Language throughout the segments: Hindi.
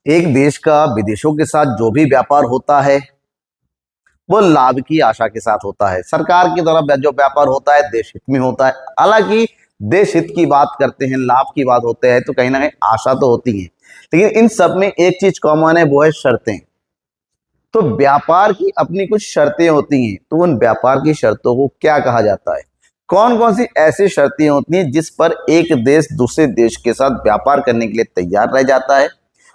एक देश का विदेशों के साथ जो भी व्यापार होता है वो लाभ की आशा के साथ होता है। सरकार की तरफ जो व्यापार होता है देश हित में होता है। हालांकि देश हित की बात करते हैं, लाभ की बात होते हैं तो कहीं ना कहीं आशा तो होती है, लेकिन इन सब में एक चीज कॉमन है, वो है शर्तें। तो व्यापार की अपनी कुछ शर्तें होती हैं, तो उन व्यापार की शर्तों को क्या कहा जाता है? कौन कौन सी ऐसी शर्तें होती हैं जिस पर एक देश दूसरे देश के साथ व्यापार करने के लिए तैयार रह जाता है?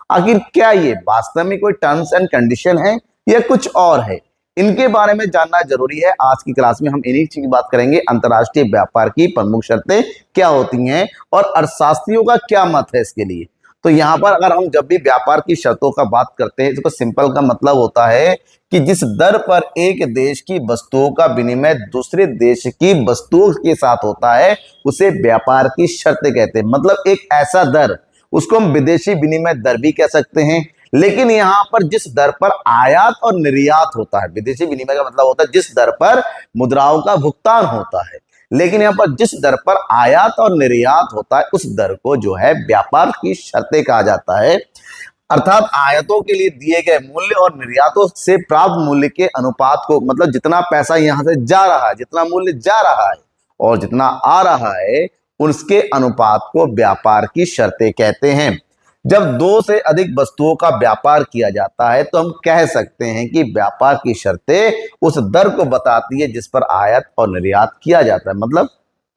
आखिर क्या ये वास्तव में कोई टर्म्स एंड कंडीशन है या कुछ और है? इनके बारे में जानना जरूरी है। आज की क्लास में हम इन्हीं चीज की बात करेंगे। अंतर्राष्ट्रीय व्यापार की प्रमुख शर्तें क्या होती हैं और अर्थशास्त्रियों का क्या मत है इसके लिए। तो यहाँ पर अगर हम जब भी व्यापार की शर्तों का बात करते हैं, इसको सिंपल का मतलब होता है कि जिस दर पर एक देश की वस्तुओं का विनिमय दूसरे देश की वस्तुओं के साथ होता है उसे व्यापार की शर्तें कहते हैं। मतलब एक ऐसा दर, उसको हम विदेशी विनिमय दर भी कह सकते हैं। लेकिन यहाँ पर जिस दर पर आयात और निर्यात होता है, विदेशी विनिमय का मतलब होता है जिस दर पर मुद्राओं का भुगतान होता है, लेकिन यहाँ पर जिस दर पर आयात और निर्यात होता है उस दर को जो है व्यापार की शर्तें कहा जाता है। अर्थात आयातों के लिए दिए गए मूल्य और निर्यातों से प्राप्त मूल्य के अनुपात को, मतलब जितना पैसा यहां से जा रहा है, जितना मूल्य जा रहा है और जितना आ रहा है, उसके अनुपात को व्यापार की शर्तें कहते हैं। जब दो से अधिक वस्तुओं का व्यापार किया जाता है तो हम कह सकते हैं कि व्यापार की शर्तें उस दर को बताती है जिस पर आयात और निर्यात किया जाता है। मतलब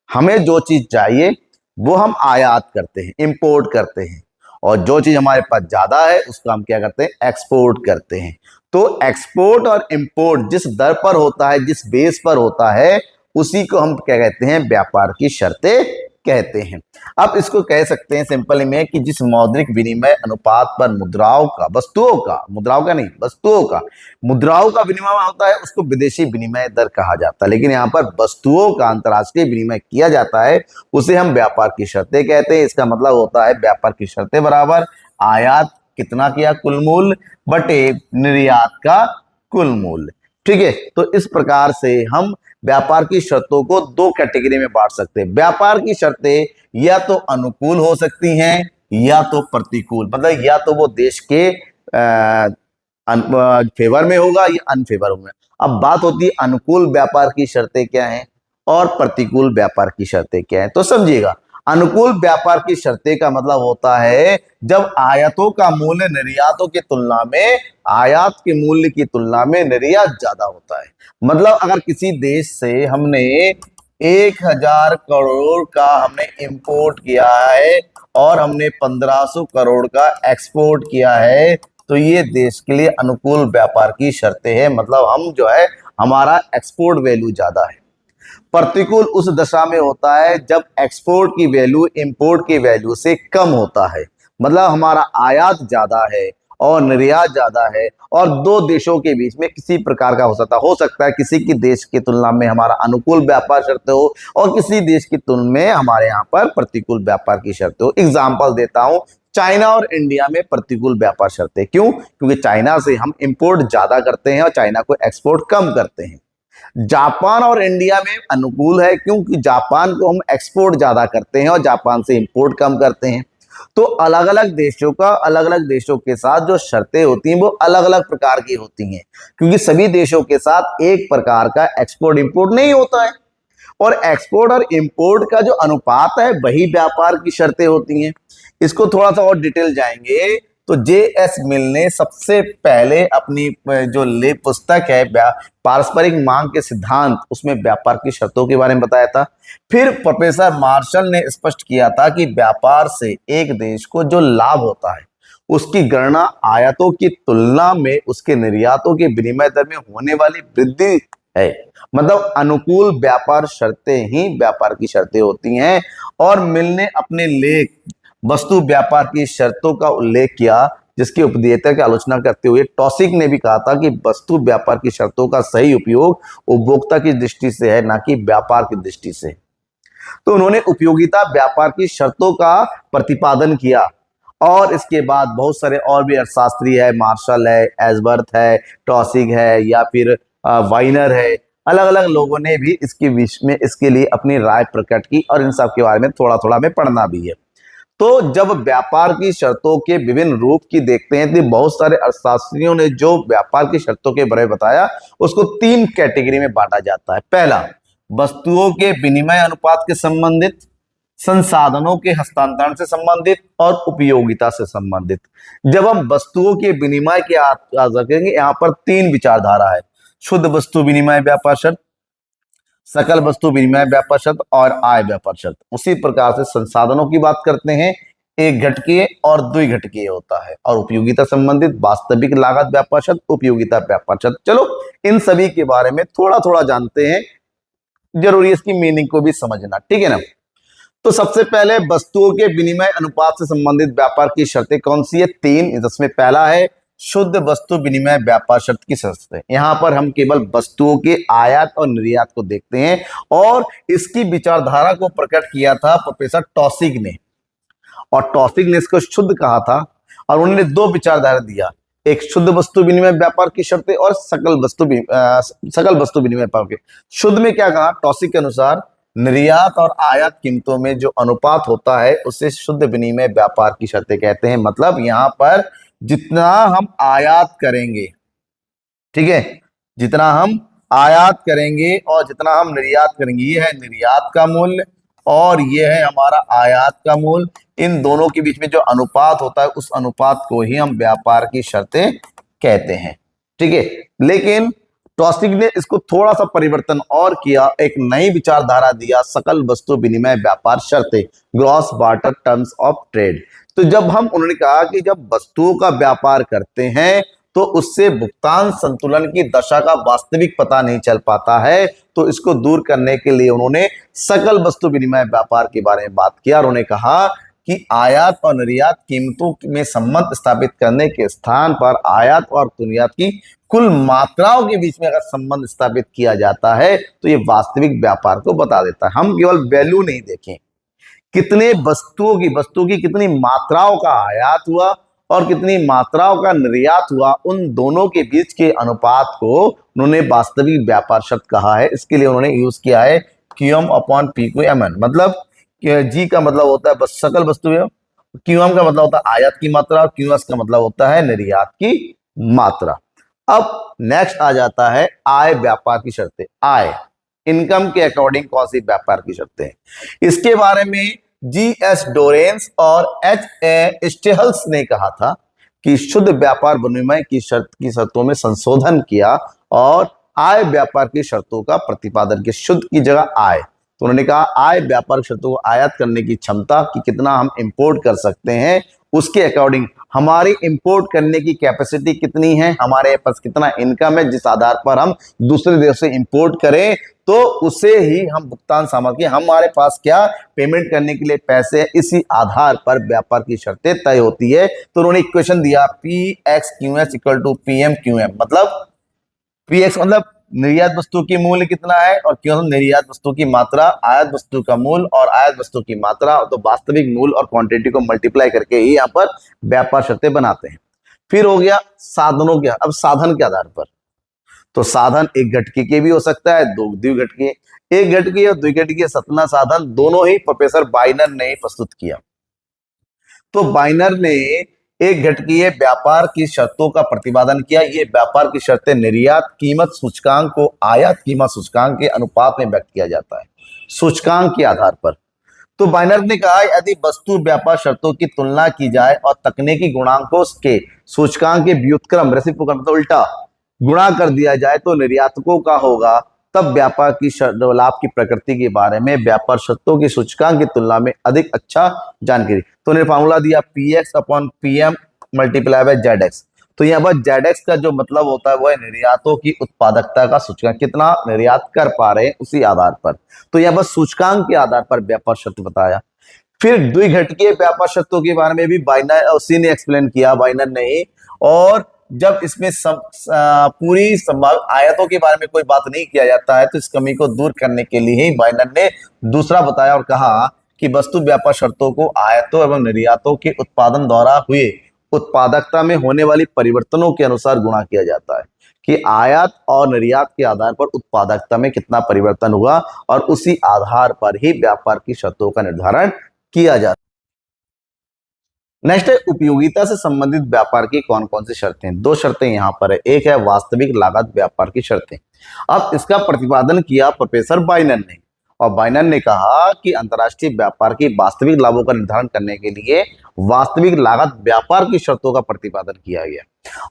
हमें जो चीज चाहिए वो हम आयात करते हैं, इंपोर्ट करते हैं, और जो चीज हमारे पास ज्यादा है उसको हम क्या करते हैं, एक्सपोर्ट करते हैं। तो एक्सपोर्ट और इंपोर्ट जिस दर पर होता है, जिस बेस पर होता है, उसी को हम क्या कहते हैं, व्यापार की शर्तें कहते हैं। अब इसको कह सकते हैं सिंपल में कि जिस मौद्रिक विनिमय अनुपात पर मुद्राओं का, वस्तुओं का, मुद्राओं का नहीं, वस्तुओं का, मुद्राओं का विनिमय होता है उसको विदेशी विनिमय दर कहा जाता है। लेकिन यहाँ पर वस्तुओं का अंतर्राष्ट्रीय विनिमय किया जाता है उसे हम व्यापार की शर्तें कहते हैं। इसका मतलब होता है व्यापार की शर्तें बराबर आयात कितना किया कुल मूल्य बटे निर्यात का कुल मूल्य। ठीक है, तो इस प्रकार से हम व्यापार की शर्तों को दो कैटेगरी में बांट सकते हैं। व्यापार की शर्तें या तो अनुकूल हो सकती हैं या तो प्रतिकूल, मतलब या तो वो देश के फेवर में होगा या अनफेवर में। अब बात होती है अनुकूल व्यापार की शर्तें क्या हैं और प्रतिकूल व्यापार की शर्तें क्या हैं। तो समझिएगा, अनुकूल व्यापार की शर्तें का मतलब होता है जब आयातों का मूल्य निर्यातों की तुलना में, आयात के मूल्य की तुलना में निर्यात ज्यादा होता है। मतलब अगर किसी देश से हमने 1000 करोड़ का हमने इंपोर्ट किया है और हमने 1500 करोड़ का एक्सपोर्ट किया है, तो ये देश के लिए अनुकूल व्यापार की शर्तें हैं। मतलब हम जो है, हमारा एक्सपोर्ट वैल्यू ज्यादा है। प्रतिकूल उस दशा में होता है जब एक्सपोर्ट की वैल्यू इंपोर्ट की वैल्यू से कम होता है। मतलब हमारा आयात ज्यादा है और निर्यात ज्यादा है और दो देशों के बीच में किसी प्रकार का हो सकता है किसी की देश की तुलना में हमारा अनुकूल व्यापार शर्तें हो और किसी देश की तुलना में हमारे यहाँ पर प्रतिकूल व्यापार की शर्तें हो। एग्जाम्पल देता हूं, चाइना और इंडिया में प्रतिकूल व्यापार शर्तें। क्यों? क्योंकि चाइना से हम इंपोर्ट ज्यादा करते हैं और चाइना को एक्सपोर्ट कम करते हैं। जापान और इंडिया में अनुकूल है क्योंकि जापान को हम एक्सपोर्ट ज्यादा करते हैं और जापान से इंपोर्ट कम करते हैं। तो अलग अलग देशों का, अलग अलग देशों के साथ जो शर्तें होती हैं वो अलग अलग प्रकार की होती हैं, क्योंकि सभी देशों के साथ एक प्रकार का एक्सपोर्ट इंपोर्ट नहीं होता है। और एक्सपोर्ट और इंपोर्ट का जो अनुपात है वही व्यापार की शर्तें होती हैं। इसको थोड़ा सा और डिटेल जाएंगे तो जे.एस. मिल ने सबसे पहले अपनी जो ले पुस्तक है पारस्परिक मांग के सिद्धांत, उसमें व्यापार की शर्तों के बारे में बताया था। फिर प्रोफेसर मार्शल ने स्पष्ट किया था कि व्यापार से एक देश को जो लाभ होता है उसकी गणना आयातों की तुलना में उसके निर्यातों के विनिमय दर में होने वाली वृद्धि है। मतलब अनुकूल व्यापार शर्तें ही व्यापार की शर्तें होती हैं। और मिल ने अपने लेख वस्तु व्यापार की शर्तों का उल्लेख किया, जिसके उपदेयता की आलोचना करते हुए टॉसिक ने भी कहा था कि वस्तु व्यापार की शर्तों का सही उपयोग उपभोक्ता की दृष्टि से है, ना कि व्यापार की दृष्टि से। तो उन्होंने उपयोगिता व्यापार की शर्तों का प्रतिपादन किया। और इसके बाद बहुत सारे और भी अर्थशास्त्री है, मार्शल है, एस्बर्थ है, टॉसिक है, या फिर वाइनर है, अलग अलग लोगों ने भी इसके बीच में इसके लिए अपनी राय प्रकट की और इन सब के बारे में थोड़ा थोड़ा हमें पढ़ना भी है। तो जब व्यापार की शर्तों के विभिन्न रूप की देखते हैं तो बहुत सारे अर्थशास्त्रियों ने जो व्यापार की शर्तों के बारे में बताया उसको 3 कैटेगरी में बांटा जाता है। पहला, वस्तुओं के विनिमय अनुपात के संबंधित, संसाधनों के हस्तांतरण से संबंधित और उपयोगिता से संबंधित। जब हम वस्तुओं के विनिमय के रखेंगे, यहाँ पर 3 विचारधारा है, शुद्ध वस्तु विनिमय व्यापार शर्त, सकल वस्तु विनिमय व्यापार शर्त और आय व्यापार शर्त। उसी प्रकार से संसाधनों की बात करते हैं, एक घटकीय और द्विघटकीय होता है, और उपयोगिता संबंधित वास्तविक लागत व्यापार शर्त, उपयोगिता व्यापार शर्त। चलो इन सभी के बारे में थोड़ा थोड़ा जानते हैं, जरूरी है इसकी मीनिंग को भी समझना, ठीक है ना। तो सबसे पहले वस्तुओं के विनिमय अनुपात से संबंधित व्यापार की शर्तें कौन सी है? 3। जिसमें पहला है शुद्ध वस्तु विनिमय व्यापार शर्त की शर्तें। यहां पर हम केवल वस्तुओं के आयात और निर्यात को देखते हैं, और इसकी विचारधारा को प्रकट किया था प्रोफेसर टॉसिक ने, और टॉसिक ने इसको शुद्ध कहा था, और उन्होंने 2 विचारधारा दिया, एक शुद्ध वस्तु विनिमय व्यापार की शर्तें और सकल वस्तु विनिमय व्यापार के। शुद्ध में क्या कहा टॉसिक के अनुसार? निर्यात और आयात कीमतों में जो अनुपात होता है उसे शुद्ध विनिमय व्यापार की शर्तें कहते हैं। मतलब यहां पर जितना हम आयात करेंगे, ठीक है, जितना हम आयात करेंगे और जितना हम निर्यात करेंगे, ये है निर्यात का मूल्य और ये है हमारा आयात का मूल्य। इन दोनों के बीच में जो अनुपात होता है उस अनुपात को ही हम व्यापार की शर्तें कहते हैं, ठीक है। लेकिन टॉसिक ने इसको थोड़ा सा परिवर्तन और किया, एक नई विचारधारा दिया, सकल वस्तु विनिमय व्यापार शर्तें, gross barter terms of trade. तो जब हम उन्होंने कहा कि जब वस्तुओं का व्यापार करते हैं तो उससे भुगतान संतुलन की दशा का वास्तविक पता नहीं चल पाता है, तो इसको दूर करने के लिए उन्होंने सकल वस्तु विनिमय व्यापार के बारे में बात किया। उन्होंने कहा कि आयात और निर्यात कीमतों में संबंध स्थापित करने के स्थान पर आयात और निर्यात की कुल मात्राओं के बीच में अगर संबंध स्थापित किया जाता है तो ये वास्तविक व्यापार को बता देता है। हम केवल वैल्यू नहीं देखें, कितने वस्तु की कितनी मात्राओं का आयात हुआ और कितनी मात्राओं का निर्यात हुआ, उन दोनों के बीच के अनुपात को उन्होंने वास्तविक व्यापार शर्त कहा है। इसके लिए उन्होंने यूज किया है क्यूएम अपॉन पी को एमएन। मतलब जी का मतलब होता है बस सकल वस्तु, क्यूएम का मतलब होता है आयात की मात्रा और क्यूएस का मतलब होता है निर्यात की मात्रा। अब नेक्स्ट आ जाता है आय व्यापार की शर्तें। आय इनकम के अकॉर्डिंग कौन सी व्यापार की शर्तें हैं, इसके बारे में जी.एस. डोरेंस और H.A. स्टेहल्स ने कहा था कि शुद्ध व्यापार विनिमय की शर्तों में संशोधन किया और आय व्यापार की शर्तों का प्रतिपादन किया। शुद्ध की जगह आय, तो उन्होंने कहा आय व्यापार शर्तों को आयात करने की क्षमता कि कितना हम इंपोर्ट कर सकते हैं, उसके अकॉर्डिंग हमारी इंपोर्ट करने की कैपेसिटी कितनी है, हमारे पास कितना इनकम है, जिस आधार पर हम दूसरे देश से इंपोर्ट करें तो उसे ही हम भुगतान सामग्री, हमारे पास क्या पेमेंट करने के लिए पैसे है, इसी आधार पर व्यापार की शर्तें तय होती है। तो उन्होंने इक्वेशन दिया P(x)Q(s) इक्वल टू PM(Qm). मतलब P(x) मतलब निर्यात वस्तु की मूल्य कितना है और क्यों निर्यात वस्तु की मात्रा, आयात वस्तु का मूल्य और आयात वस्तु की मात्रा, तो वास्तविक मूल्य और क्वांटिटी को मल्टीप्लाई करके ही यहाँ पर व्यापार शर्तें बनाते हैं। फिर हो गया साधनों के, अब साधन के आधार पर, तो साधन एक घटकी के भी हो सकता है, दो द्विघटकीय, एक घटकीय और द्विघटकीय सतना साधन दोनों ही प्रोफेसर बाइनर ने प्रस्तुत किया। तो बाइनर ने एक घटकीय व्यापार की शर्तों का प्रतिपादन किया। ये व्यापार की शर्तें निर्यात कीमत सूचकांक को आयात कीमत सूचकांक के अनुपात में व्यक्त किया जाता है, सूचकांक के आधार पर। तो बाइनर ने कहा यदि वस्तु व्यापार शर्तों की तुलना की जाए और तकनीकी गुणांकों के सूचकांक के व्युत्क्रम रेसिप्रोकल मतलब उल्टा गुणा कर दिया जाए तो निर्यातकों का होगा, तब व्यापार की लाभ की प्रकृति के बारे में व्यापार शर्तों की सूचकांक की तुलना में अधिक अच्छा जानकारी। तो उन्होंने फॉर्मूला दिया P(x) upon PM multiply by ZX। तो यहाँ पर ZX का जो मतलब होता है वो है निर्यातों की उत्पादकता का सूचकांक, कितना निर्यात कर पा रहे हैं उसी आधार पर। तो यहाँ पर सूचकांक के आधार पर व्यापार शर्त बताया। फिर द्विघटकीय व्यापार शर्तों के बारे में भी बाइनर उसी ने एक्सप्लेन किया, बाइनर ने ही। और जब इसमें पूरी संभावित आयतों के बारे में कोई बात नहीं किया जाता है तो इस कमी को दूर करने के लिए ही बाइनर ने दूसरा बताया और कहा कि वस्तु व्यापार शर्तों को आयतों एवं निर्यातों के उत्पादन द्वारा हुए उत्पादकता में होने वाली परिवर्तनों के अनुसार गुणा किया जाता है, कि आयात और निर्यात के आधार पर उत्पादकता में कितना परिवर्तन हुआ और उसी आधार पर ही व्यापार की शर्तों का निर्धारण किया जाता है। नेक्स्ट है उपयोगिता से संबंधित व्यापार की कौन कौन सी शर्तें। दो शर्तें यहाँ पर है, एक है वास्तविक लागत व्यापार की शर्तें। अब इसका प्रतिपादन किया प्रोफेसर बाइनर ने, और बाइनर ने कहा कि अंतर्राष्ट्रीय व्यापार की वास्तविक लाभों का निर्धारण करने के लिए वास्तविक लागत व्यापार की शर्तों का प्रतिपादन किया गया,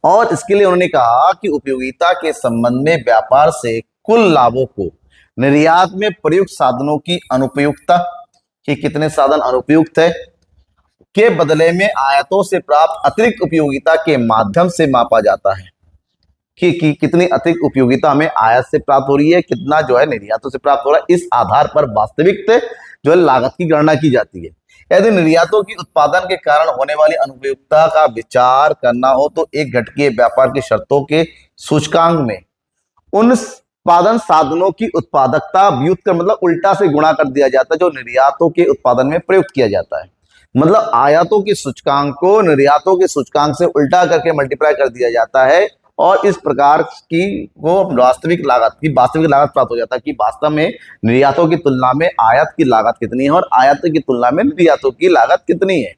और इसके लिए उन्होंने कहा कि उपयोगिता के संबंध में व्यापार से कुल लाभों को निर्यात में प्रयुक्त साधनों की अनुपयुक्तता, कि कितने साधन अनुपयुक्त है, के बदले में आयातों से प्राप्त अतिरिक्त उपयोगिता के माध्यम से मापा जाता है, कि कितनी अतिरिक्त उपयोगिता हमें आयात से प्राप्त हो रही है, कितना जो है निर्यातों से प्राप्त हो रहा है। इस आधार पर वास्तविक जो है लागत की गणना की जाती है। यदि निर्यातों की उत्पादन के कारण होने वाली अनुपयुक्तता का विचार करना हो तो एक घटकीय व्यापार की शर्तों के सूचकांक में उन उत्पादन साधनों की उत्पादकता व्युत्क्रम कर मतलब उल्टा से गुणा कर दिया जाता है, जो निर्यातों के उत्पादन में प्रयुक्त किया जाता है। मतलब आयातों के सूचकांक को निर्यातों के सूचकांक से उल्टा करके मल्टीप्लाई कर दिया जाता है, और इस प्रकार की वो वास्तविक लागत प्राप्त हो जाता है कि वास्तव में निर्यातों की तुलना में आयात की लागत कितनी है और आयात की तुलना में निर्यातों की लागत कितनी है।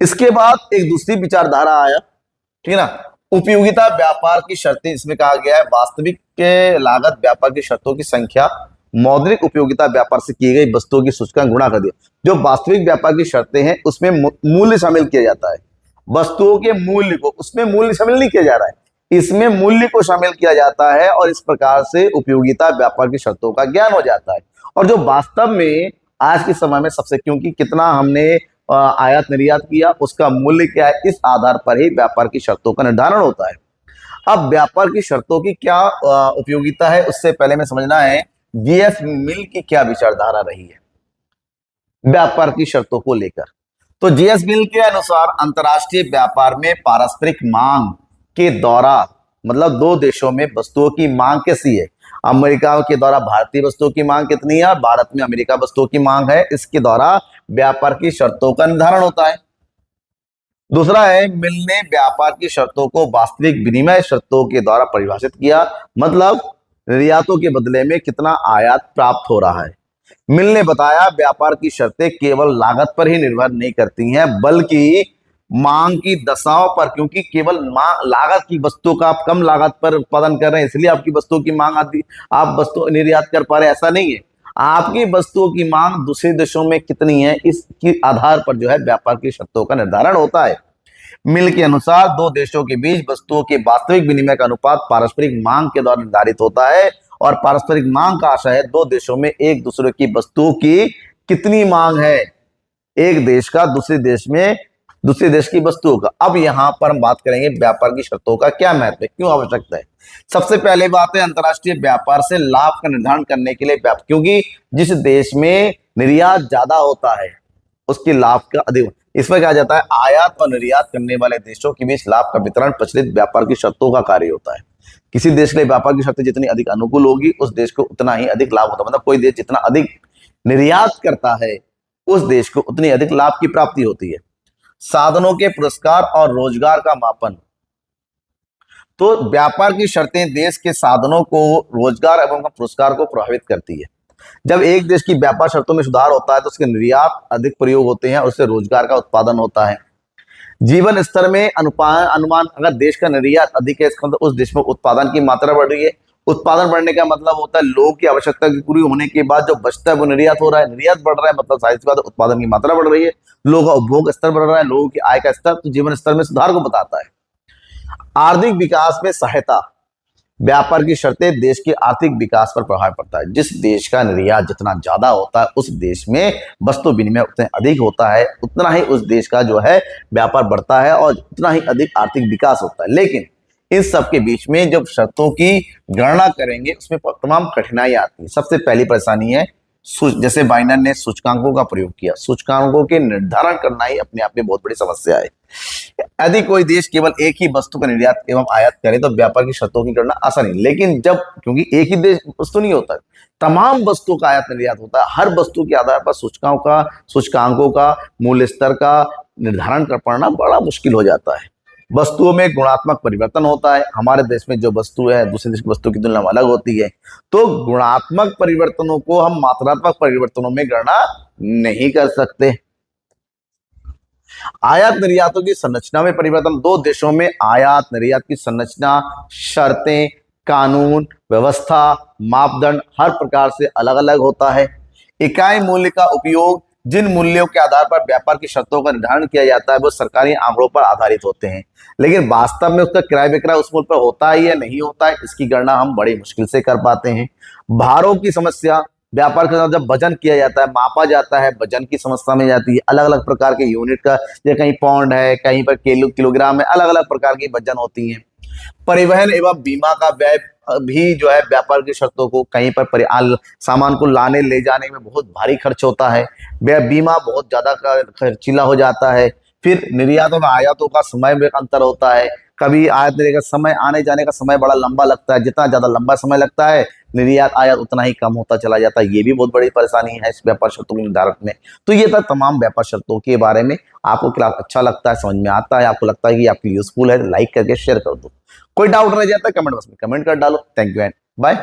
इसके बाद एक दूसरी विचारधारा आया, ठीक है ना, उपयोगिता व्यापार की शर्तें। इसमें कहा गया है वास्तविक के लागत व्यापार की शर्तों की संख्या मौद्रिक उपयोगिता व्यापार से की गई वस्तुओं की सूचकांक गुणा कर दिया। जो वास्तविक व्यापार की शर्तें हैं उसमें मूल्य शामिल किया जाता है, वस्तुओं के मूल्य को, उसमें मूल्य शामिल नहीं किया जा रहा है, इसमें मूल्य को शामिल किया जाता है, और इस प्रकार से उपयोगिता व्यापार की शर्तों का ज्ञान हो जाता है। और जो वास्तव में आज के समय में सबसे, क्योंकि कितना हमने आयात निर्यात किया उसका मूल्य क्या है, इस आधार पर ही व्यापार की शर्तों का निर्धारण होता है। अब व्यापार की शर्तों की क्या उपयोगिता है, उससे पहले में समझना है जीएस मिल की क्या विचारधारा रही है व्यापार की शर्तों को लेकर। तो जीएस मिल के अनुसार अंतरराष्ट्रीय व्यापार में पारस्परिक मांग के द्वारा, मतलब दो देशों में वस्तुओं की मांग कैसी है, अमेरिका के द्वारा भारतीय वस्तुओं की मांग कितनी है, भारत में अमेरिका वस्तुओं की मांग है, इसके द्वारा व्यापार की शर्तों का निर्धारण होता है। दूसरा है मिल ने व्यापार की शर्तों को वास्तविक विनिमय शर्तों के द्वारा परिभाषित किया, मतलब निर्यातों के बदले में कितना आयात प्राप्त हो रहा है। मिल ने बताया व्यापार की शर्तें केवल लागत पर ही निर्भर नहीं करती हैं बल्कि मांग की दशाओं पर, क्योंकि केवल लागत की वस्तुओं का आप कम लागत पर उत्पादन कर रहे हैं इसलिए आपकी वस्तुओं की मांग आती, आप वस्तु निर्यात कर पा रहे, ऐसा नहीं है। आपकी वस्तुओं की मांग दूसरे देशों में कितनी है इसके आधार पर जो है व्यापार की शर्तों का निर्धारण होता है। मिल के अनुसार दो देशों के बीच वस्तुओं के वास्तविक विनिमय का अनुपात पारस्परिक मांग के द्वारा निर्धारित होता है, और पारस्परिक मांग का आशय है दो देशों में एक दूसरे की वस्तुओं की कितनी मांग है, एक देश का दूसरे देश में दूसरे देश की वस्तुओं का। अब यहां पर हम बात करेंगे व्यापार की शर्तों का क्या महत्व है, क्यों आवश्यकता है। सबसे पहले बात है अंतरराष्ट्रीय व्यापार से लाभ का निर्धारण करने के लिए क्योंकि जिस देश में निर्यात ज्यादा होता है उसके लाभ का अधिक, इसमें कहा जाता है आयात और निर्यात करने वाले देशों के बीच लाभ का वितरण प्रचलित व्यापार की शर्तों का कार्य होता है। किसी देश के लिए व्यापार की शर्तें जितनी अधिक अनुकूल होगी उस देश को उतना ही अधिक लाभ होता है, मतलब कोई देश जितना अधिक निर्यात करता है उस देश को उतनी अधिक लाभ की प्राप्ति होती है। साधनों के पुरस्कार और रोजगार का मापन, तो व्यापार की शर्तें देश के साधनों को, रोजगार एवं पुरस्कार को प्रभावित करती है। जब एक देश की व्यापार शर्तों में सुधार होता है तो उसके निर्यात अधिक प्रयोग होते हैं, उससे रोजगार का उत्पादन होता है। जीवन स्तर में अनुमान, अगर देश का निर्यात अधिक है इसका मतलब उस देश में उत्पादन की मात्रा बढ़ रही है। उत्पादन बढ़ने का मतलब होता है लोगों की आवश्यकता की पूरी होने के बाद जो बचता है वो निर्यात हो रहा है, निर्यात बढ़ रहा है मतलब जाहिर सी बात है उत्पादन की मात्रा बढ़ रही है, लोगों का उपभोग स्तर बढ़ रहा है, लोगों की आय का स्तर, तो जीवन स्तर में सुधार को बताता है। आर्थिक विकास में सहायता, व्यापार की शर्तें देश के आर्थिक विकास पर प्रभाव पड़ता है। जिस देश का निर्यात जितना ज्यादा होता है उस देश में वस्तु विनिमय उतना अधिक होता है, उतना ही उस देश का जो है व्यापार बढ़ता है और उतना ही अधिक आर्थिक विकास होता है। लेकिन इस सब के बीच में जब शर्तों की गणना करेंगे उसमें तमाम कठिनाई आती है। सबसे पहली परेशानी है जैसे बाइनर ने सूचकांकों का प्रयोग किया, सूचकांकों के निर्धारण करना ही अपने आप में बहुत बड़ी समस्या है। यदि कोई देश केवल एक ही वस्तु का निर्यात एवं आयात करे तो व्यापार की शर्तों की गणना आसान है, लेकिन जब क्योंकि एक ही देश वस्तु नहीं होता, तमाम वस्तुओं का आयात निर्यात होता है, हर वस्तु के आधार पर सूचकांकों का मूल्य स्तर का निर्धारण कर पाना बड़ा मुश्किल हो जाता है। वस्तुओं में गुणात्मक परिवर्तन होता है, हमारे देश में जो वस्तु है दूसरे देश की वस्तु की तुलना में अलग होती है, तो गुणात्मक परिवर्तनों को हम मात्रात्मक परिवर्तनों में गणना नहीं कर सकते। आयात निर्यातों की संरचना में परिवर्तन, दो देशों में आयात निर्यात की संरचना, शर्तें, कानून व्यवस्था, मापदंड हर प्रकार से अलग अलग होता है। इकाई मूल्य का उपयोग, जिन मूल्यों के आधार पर व्यापार की शर्तों का निर्धारण किया जाता है वो सरकारी आंकड़ों पर आधारित होते हैं, लेकिन वास्तव में उसका क्रय विक्रय उस मूल्य पर होता है या नहीं होता है, इसकी गणना हम बड़ी मुश्किल से कर पाते हैं। भारों की समस्या, व्यापार के साथ जब वजन किया जाता है, मापा जाता है, वजन की समस्या में जाती है, अलग अलग प्रकार के यूनिट का, जैसे कहीं पौंड है, कहीं पर किलोग्राम है, अलग अलग प्रकार की वजन होती है। परिवहन एवं बीमा का व्यय भी जो है व्यापार की शर्तों को, कहीं पर सामान को लाने ले जाने में बहुत भारी खर्च होता है, बीमा बहुत ज्यादा खर्चीला हो जाता है। फिर निर्यात और आयातों का समय में अंतर होता है, कभी आयात निर्यात का समय, आने जाने का समय बड़ा लंबा लगता है, जितना ज्यादा लंबा समय लगता है निर्यात आयात उतना ही कम होता चला जाता है, ये भी बहुत बड़ी परेशानी है इस व्यापार शर्तों के निर्धारण में। तो ये था तमाम व्यापार शर्तों के बारे में। आपको क्या अच्छा लगता है, समझ में आता है, आपको लगता है कि आपकी यूजफुल है, लाइक करके शेयर कर दो। कोई डाउट रह जाता है कमेंट बॉक्स में कमेंट कर डालो। Thank you and bye.